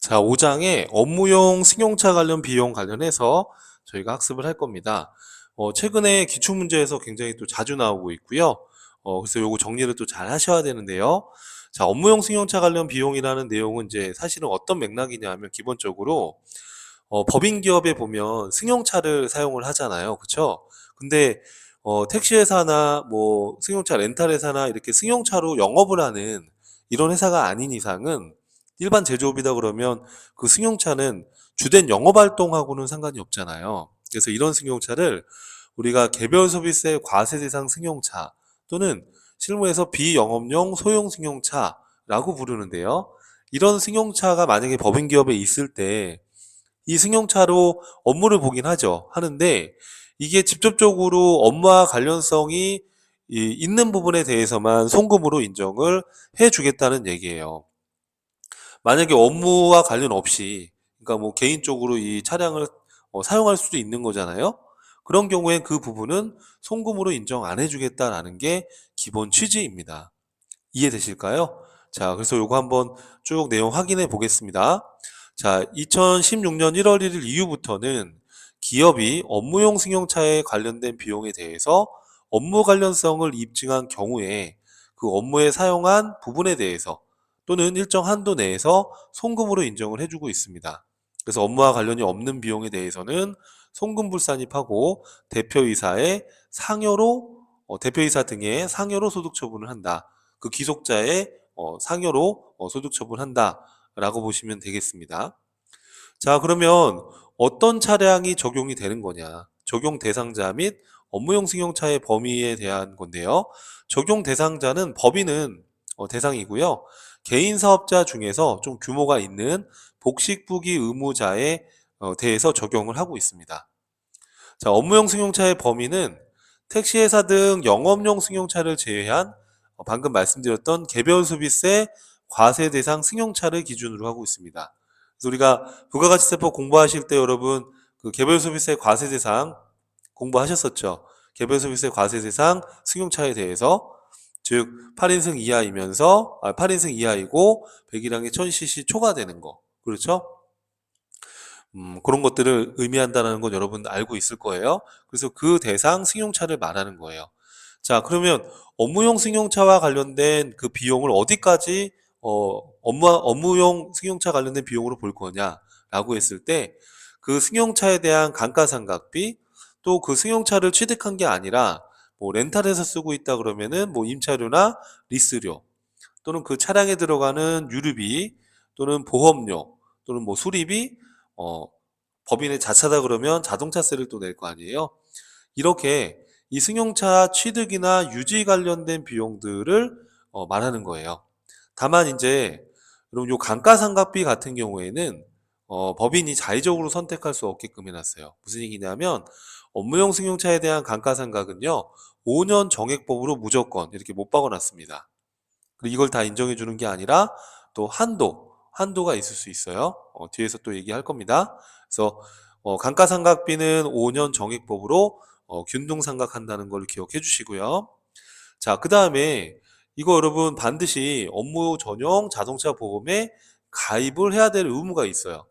자, 5장에 업무용 승용차 관련 비용 관련해서 저희가 학습을 할 겁니다. 최근에 기출문제에서 굉장히 또 자주 나오고 있고요. 그래서 요거 정리를 또 잘 하셔야 되는데요. 자, 업무용 승용차 관련 비용이라는 내용은 이제 사실은 어떤 맥락이냐 하면 기본적으로 법인 기업에 보면 승용차를 사용을 하잖아요. 그쵸? 근데 택시 회사나 뭐 승용차 렌탈 회사나 이렇게 승용차로 영업을 하는 이런 회사가 아닌 이상은 일반 제조업이다 그러면 그 승용차는 주된 영업 활동하고는 상관이 없잖아요. 그래서 이런 승용차를 우리가 개별 소비세 과세 대상 승용차 또는 실무에서 비영업용 소형 승용차라고 부르는데요. 이런 승용차가 만약에 법인 기업에 있을 때 이 승용차로 업무를 보긴 하는데 이게 직접적으로 업무와 관련성이 있는 부분에 대해서만 송금으로 인정을 해주겠다는 얘기예요. 만약에 업무와 관련 없이, 그러니까 뭐 개인적으로 이 차량을 사용할 수도 있는 거잖아요. 그런 경우엔 그 부분은 송금으로 인정 안 해주겠다라는 게 기본 취지입니다. 이해되실까요? 자, 그래서 요거 한번 쭉 내용 확인해 보겠습니다. 자, 2016년 1월 1일 이후부터는 기업이 업무용 승용차에 관련된 비용에 대해서 업무 관련성을 입증한 경우에 그 업무에 사용한 부분에 대해서 또는 일정 한도 내에서 송금으로 인정을 해주고 있습니다. 그래서 업무와 관련이 없는 비용에 대해서는 송금 불산입하고 대표이사의 상여로 대표이사 등의 상여로 소득 처분을 한다. 그 귀속자의 상여로 소득 처분한다라고 보시면 되겠습니다. 자, 그러면 어떤 차량이 적용이 되는 거냐? 적용 대상자 및 업무용 승용차의 범위에 대한 건데요. 적용 대상자는 법인은 대상이고요. 개인 사업자 중에서 좀 규모가 있는 복식부기 의무자에 대해서 적용을 하고 있습니다. 자, 업무용 승용차의 범위는 택시회사 등 영업용 승용차를 제외한 방금 말씀드렸던 개별 소비세 과세 대상 승용차를 기준으로 하고 있습니다. 그래서 우리가 부가가치세법 공부하실 때 여러분 그 개별 소비세 과세 대상 공부하셨었죠. 개별 소비세 과세 대상 승용차에 대해서 즉 8인승 이하이면서 8인승 이하이고 배기량이 1000cc 초과되는 거. 그렇죠? 그런 것들을 의미한다는 건 여러분 알고 있을 거예요. 그래서 그 대상 승용차를 말하는 거예요. 자, 그러면 업무용 승용차와 관련된 그 비용을 어디까지 업무용 승용차 관련된 비용으로 볼 거냐라고 했을 때 그 승용차에 대한 감가상각비 또 그 승용차를 취득한 게 아니라 뭐 렌탈해서 쓰고 있다 그러면은 뭐 임차료나 리스료 또는 그 차량에 들어가는 유류비 또는 보험료 또는 뭐 수리비 어, 법인의 자차다 그러면 자동차세를 또 낼 거 아니에요. 이렇게 이 승용차 취득이나 유지 관련된 비용들을 말하는 거예요. 다만 이제 여러분 요 감가상각비 같은 경우에는 법인이 자의적으로 선택할 수 없게끔 해놨어요. 무슨 얘기냐면 업무용 승용차에 대한 감가상각은요 5년 정액법으로 무조건 이렇게 못 박아놨습니다. 그리고 이걸 다 인정해 주는 게 아니라 또 한도가 있을 수 있어요. 뒤에서 또 얘기할 겁니다. 그래서 감가상각비는 5년 정액법으로 균등상각한다는 걸 기억해 주시고요. 자, 그 다음에 이거 여러분 반드시 업무 전용 자동차 보험에 가입을 해야 될 의무가 있어요.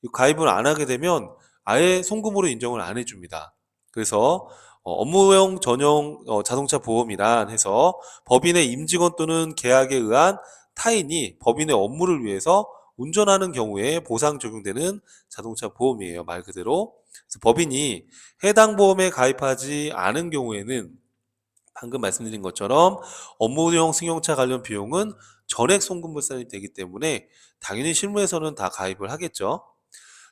이 가입을 안 하게 되면 아예 송금으로 인정을 안 해줍니다. 그래서 업무용 전용 자동차 보험이란 해서 법인의 임직원 또는 계약에 의한 타인이 법인의 업무를 위해서 운전하는 경우에 보상 적용되는 자동차 보험이에요. 말 그대로. 그래서 법인이 해당 보험에 가입하지 않은 경우에는 방금 말씀드린 것처럼 업무용 승용차 관련 비용은 전액 송금불산이 되기 때문에 당연히 실무에서는 다 가입을 하겠죠.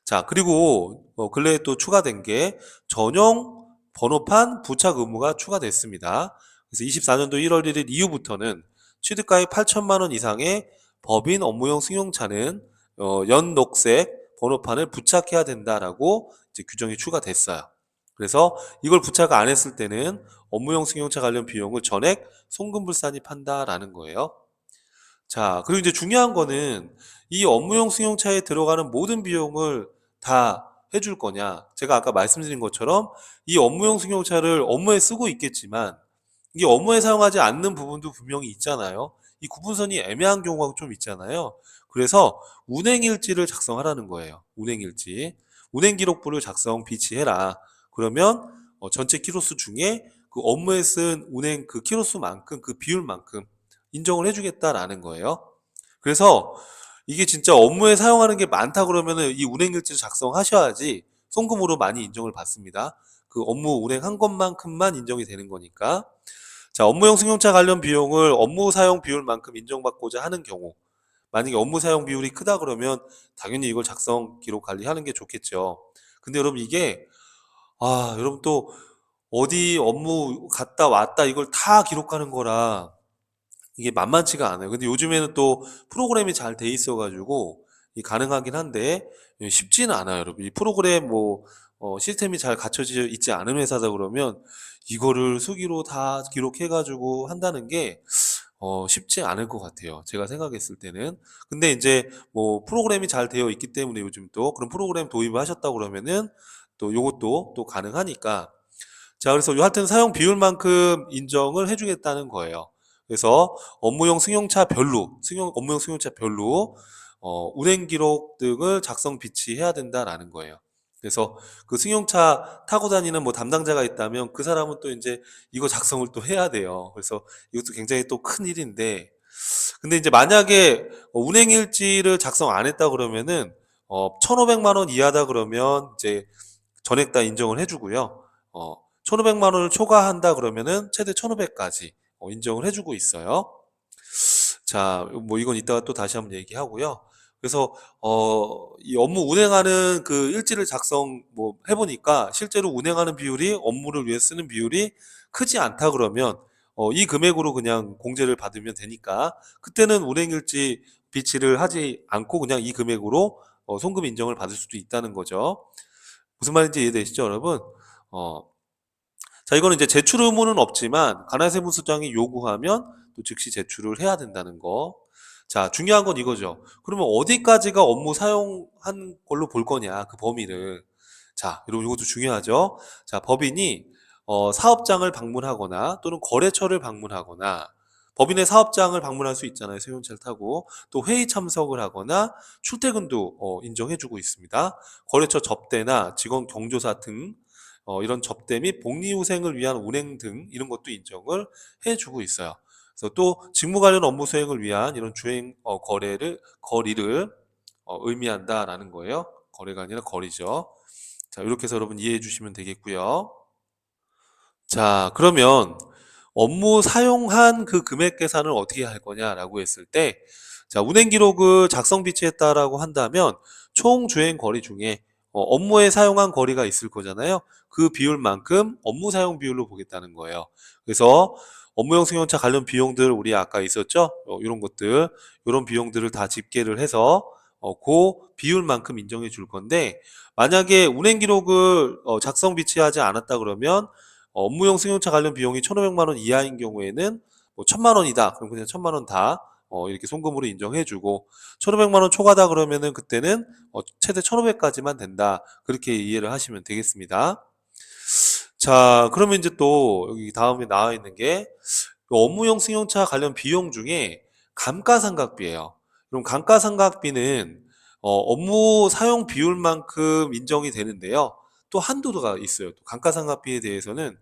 자, 그리고 근래에 또 추가된 게 전용 번호판 부착 의무가 추가됐습니다. 그래서 24년도 1월 1일 이후부터는 취득가액 8천만 원 이상의 법인 업무용 승용차는 연녹색 번호판을 부착해야 된다라고 이제 규정이 추가됐어요. 그래서 이걸 부착 안 했을 때는 업무용 승용차 관련 비용을 전액 송금불산입한다라는 거예요. 자, 그리고 이제 중요한 거는 이 업무용 승용차에 들어가는 모든 비용을 다 해줄 거냐. 제가 아까 말씀드린 것처럼 이 업무용 승용차를 업무에 쓰고 있겠지만 이게 업무에 사용하지 않는 부분도 분명히 있잖아요. 이 구분선이 애매한 경우가 좀 있잖아요. 그래서 운행일지를 작성하라는 거예요. 운행일지. 운행기록부를 작성 비치해라. 그러면 전체 키로수 중에 그 업무에 쓴 운행 그 키로수만큼 그 비율만큼 인정을 해주겠다라는 거예요. 그래서 이게 진짜 업무에 사용하는 게 많다 그러면은 이 운행일지 작성하셔야지 송금으로 많이 인정을 받습니다. 그 업무 운행한 것만큼만 인정이 되는 거니까. 자, 업무용 승용차 관련 비용을 업무 사용 비율만큼 인정받고자 하는 경우, 만약에 업무 사용 비율이 크다 그러면 당연히 이걸 작성 기록 관리하는 게 좋겠죠. 근데 여러분 이게 여러분 또 어디 업무 갔다 왔다 이걸 다 기록하는 거라 이게 만만치가 않아요. 근데 요즘에는 또 프로그램이 잘 돼 있어 가지고 이 가능하긴 한데 쉽지는 않아요, 여러분. 이 프로그램 뭐 시스템이 잘 갖춰져 있지 않은 회사다 그러면 이거를 수기로 다 기록해 가지고 한다는 게 쉽지 않을 것 같아요, 제가 생각했을 때는. 근데 인제 뭐 프로그램이 잘 되어 있기 때문에 요즘 또 그런 프로그램 도입을 하셨다고 그러면은 또 요것도 또 가능하니까. 자, 그래서 요 하여튼 사용 비율만큼 인정을 해 주겠다는 거예요. 그래서 업무용 승용차별로 업무용 승용차별로 운행 기록 등을 작성 비치해야 된다라는 거예요. 그래서 그 승용차 타고 다니는 뭐 담당자가 있다면 그 사람은 또 인제 이거 작성을 또 해야 돼요. 그래서 이것도 굉장히 또 큰일인데, 근데 이제 만약에 운행 일지를 작성 안 했다 그러면은 1,500만 원 이하다 그러면 이제 전액 다 인정을 해 주고요. 1,500만 원을 초과한다 그러면은 최대 1,500까지 인정을 해 주고 있어요. 자, 뭐 이건 이따가 또 다시 한번 얘기하고요. 그래서 이 업무 운행하는 그 일지를 작성 뭐 해 보니까 실제로 운행하는 비율이 업무를 위해 쓰는 비율이 크지 않다 그러면 이 금액으로 그냥 공제를 받으면 되니까 그때는 운행일지 비치를 하지 않고 그냥 이 금액으로 송금 인정을 받을 수도 있다는 거죠. 무슨 말인지 이해되시죠, 여러분? 어, 자, 이거는 이제 제출 의무는 없지만 가나세무서장이 요구하면 또 즉시 제출을 해야 된다는 거. 자, 중요한 건 이거죠. 그러면 어디까지가 업무 사용한 걸로 볼 거냐, 그 범위를. 자, 여러분 이것도 중요하죠. 자, 법인이 사업장을 방문하거나 또는 거래처를 방문하거나 법인의 사업장을 방문할 수 있잖아요. 승용차를 타고 또 회의 참석을 하거나 출퇴근도 인정해주고 있습니다. 거래처 접대나 직원 경조사 등 이런 접대 및 복리후생을 위한 운행 등 이런 것도 인정을 해주고 있어요. 그래서 또 직무 관련 업무 수행을 위한 이런 주행 거리를 의미한다라는 거예요. 거래가 아니라 거리죠. 자, 이렇게 해서 여러분 이해해 주시면 되겠고요. 자, 그러면 업무 사용한 그 금액 계산을 어떻게 할 거냐라고 했을 때, 자, 운행 기록을 작성 비치했다라고 한다면 총 주행 거리 중에 업무에 사용한 거리가 있을 거잖아요. 그 비율만큼 업무 사용 비율로 보겠다는 거예요. 그래서 업무용 승용차 관련 비용들 우리 아까 있었죠? 이런 것들, 이런 비용들을 다 집계를 해서 그 비율만큼 인정해 줄 건데, 만약에 운행 기록을 작성 비치하지 않았다 그러면 업무용 승용차 관련 비용이 1,500만 원 이하인 경우에는 뭐 1,000만 원이다. 그럼 그냥 1,000만 원 다 이렇게 송금으로 인정해 주고 1,500만 원 초과다 그러면은 그때는 최대 1,500까지만 된다. 그렇게 이해를 하시면 되겠습니다. 자, 그러면 이제 또 여기 다음에 나와 있는 게 업무용 승용차 관련 비용 중에 감가상각비예요. 그럼 감가상각비는 업무 사용 비율만큼 인정이 되는데요. 또 한도가 있어요. 또 감가상각비에 대해서는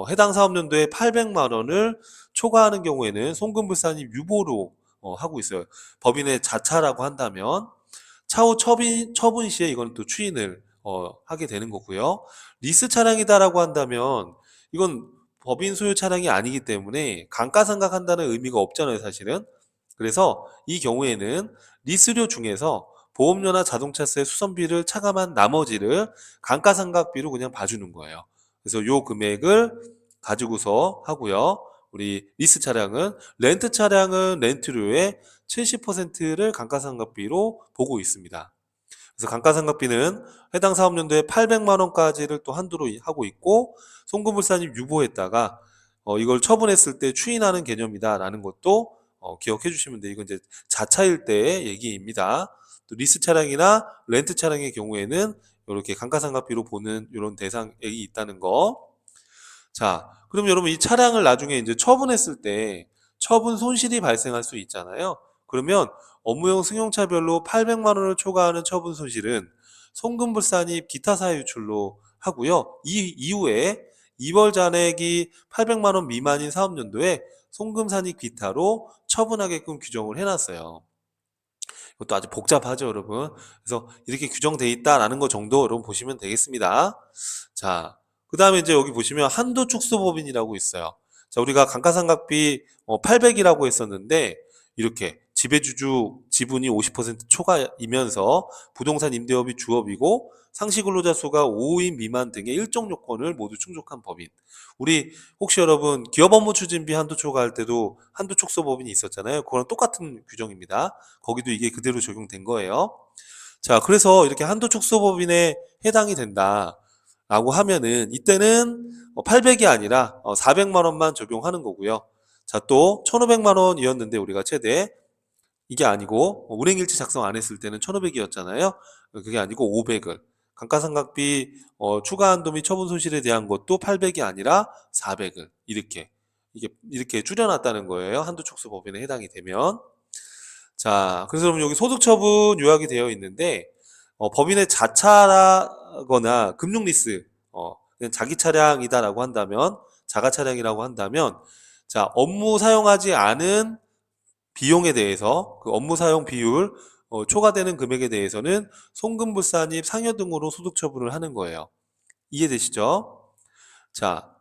해당 사업연도에 800만 원을 초과하는 경우에는 송금불산이 유보로 하고 있어요. 법인의 자차라고 한다면 차후 처분 시에 이건 또 추인을 하게 되는 거고요. 리스 차량이다라고 한다면 이건 법인 소유 차량이 아니기 때문에 감가상각한다는 의미가 없잖아요, 사실은. 그래서 이 경우에는 리스료 중에서 보험료나 자동차세 수선비를 차감한 나머지를 감가상각비로 그냥 봐주는 거예요. 그래서 요 금액을 가지고서 하고요. 우리 리스 차량은 렌트 차량은 렌트료의 70%를 감가상각비로 보고 있습니다. 그래서 감가상각비는 해당 사업연도에 800만 원까지를 또 한도로 하고 있고 송금불산이 유보했다가 이걸 처분했을 때 추인하는 개념이다라는 것도 기억해 주시면 돼요. 이건 이제 자차일 때의 얘기입니다. 또 리스 차량이나 렌트 차량의 경우에는 이렇게 감가상각비로 보는 이런 대상액이 있다는 거. 자, 그럼 여러분 이 차량을 나중에 이제 처분했을 때 처분 손실이 발생할 수 있잖아요. 그러면 업무용 승용차별로 800만 원을 초과하는 처분 손실은 송금불산입 기타 사유 유출로 하고요. 이 이후에 이월 잔액이 800만 원 미만인 사업연도에 송금산입 기타로 처분하게끔 규정을 해놨어요. 이것도 아주 복잡하죠, 여러분. 그래서 이렇게 규정돼 있다라는 거 정도 여러분 보시면 되겠습니다. 자, 그 다음에 이제 여기 보시면 한도축소법인이라고 있어요. 자, 우리가 감가상각비 800이라고 했었는데 이렇게 지배주주 지분이 50% 초과이면서 부동산 임대업이 주업이고 상시근로자 수가 5인 미만 등의 일정 요건을 모두 충족한 법인. 우리 혹시 여러분 기업 업무 추진비 한도 초과할 때도 한도 축소법인이 있었잖아요. 그거랑 똑같은 규정입니다. 거기도 이게 그대로 적용된 거예요. 자, 그래서 이렇게 한도 축소법인에 해당이 된다라고 하면은 이때는 800이 아니라 400만 원만 적용하는 거고요. 자, 또 1,500만 원이었는데 우리가 최대 이게 아니고 운행일지 작성 안 했을 때는 1,500이었잖아요. 그게 아니고 500을 감가상각비 추가 한도 및 처분 손실에 대한 것도 800이 아니라 400을 이렇게 줄여놨다는 거예요. 한도축소법인에 해당이 되면. 자, 그래서 그럼 여기 소득처분 요약이 되어 있는데 법인의 자차라거나 금융리스 그냥 자기 차량이다라고 한다면 자가 차량이라고 한다면 자 업무 사용하지 않은 비용에 대해서 그 업무 사용 비율 초과되는 금액에 대해서는 송금불산입 상여 등으로 소득 처분을 하는 거예요. 이해되시죠? 자,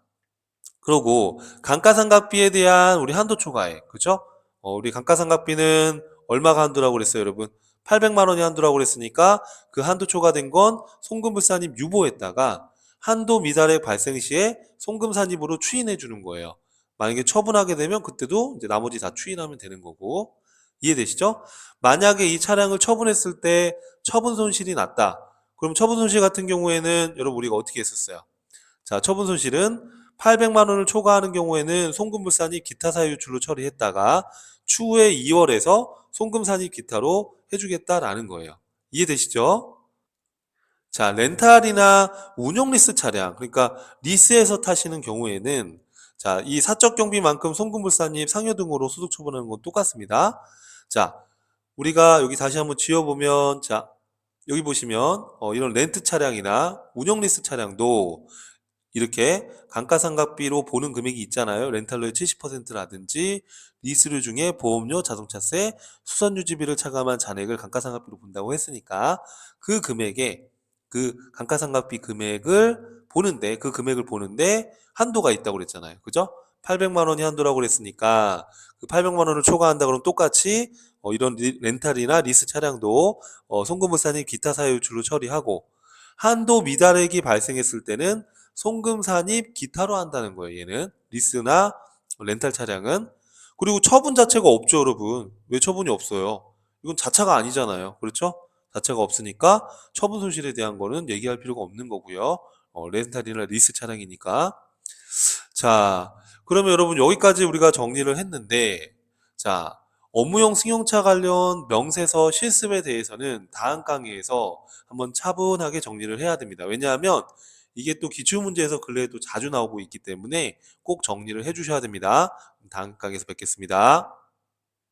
그러고 감가상각비에 대한 우리 한도 초과액, 그죠? 우리 감가상각비는 얼마가 한도라고 그랬어요, 여러분? 800만 원이 한도라고 그랬으니까 그 한도 초과된 건 송금불산입 유보했다가 한도 미달액 발생 시에 송금산입으로 추인해 주는 거예요. 만약에 처분하게 되면 그때도 이제 나머지 다 추인하면 되는 거고. 이해되시죠? 만약에 이 차량을 처분했을 때 처분 손실이 났다. 그럼 처분 손실 같은 경우에는 여러분 우리가 어떻게 했었어요? 자, 처분 손실은 800만 원을 초과하는 경우에는 송금불산입 기타 사유 유출로 처리했다가 추후에 2월에서 송금산입 기타로 해주겠다라는 거예요. 이해되시죠? 자, 렌탈이나 운용 리스 차량, 그러니까 리스에서 타시는 경우에는 자, 이 사적 경비만큼 송금불산입 상여 등으로 소득 처분하는 건 똑같습니다. 자, 우리가 여기 다시 한번 지어보면 자, 여기 보시면 이런 렌트 차량이나 운용 리스 차량도 이렇게 감가상각비로 보는 금액이 있잖아요. 렌탈료의 70%라든지 리스료 중에 보험료, 자동차세, 수선유지비를 차감한 잔액을 감가상각비로 본다고 했으니까 그 금액에 그 감가상각비 금액을 보는데 한도가 있다고 그랬잖아요. 그죠? 800만 원이 한도라고 그랬으니까 그 800만 원을 초과한다 그러면 똑같이 이런 렌탈이나 리스 차량도 송금부산이 기타 사유출로 처리하고 한도 미달액이 발생했을 때는 송금산입 기타로 한다는 거예요. 얘는 리스나 렌탈 차량은. 그리고 처분 자체가 없죠, 여러분. 왜 처분이 없어요? 이건 자차가 아니잖아요. 그렇죠? 자차가 없으니까 처분 손실에 대한 거는 얘기할 필요가 없는 거고요. 렌탈이나 리스 차량이니까. 자, 그러면 여러분 여기까지 우리가 정리를 했는데 자, 업무용 승용차 관련 명세서 실습에 대해서는 다음 강의에서 한번 차분하게 정리를 해야 됩니다. 왜냐하면 이게 또 기출문제에서 근래에 또 자주 나오고 있기 때문에 꼭 정리를 해주셔야 됩니다. 다음 강의에서 뵙겠습니다.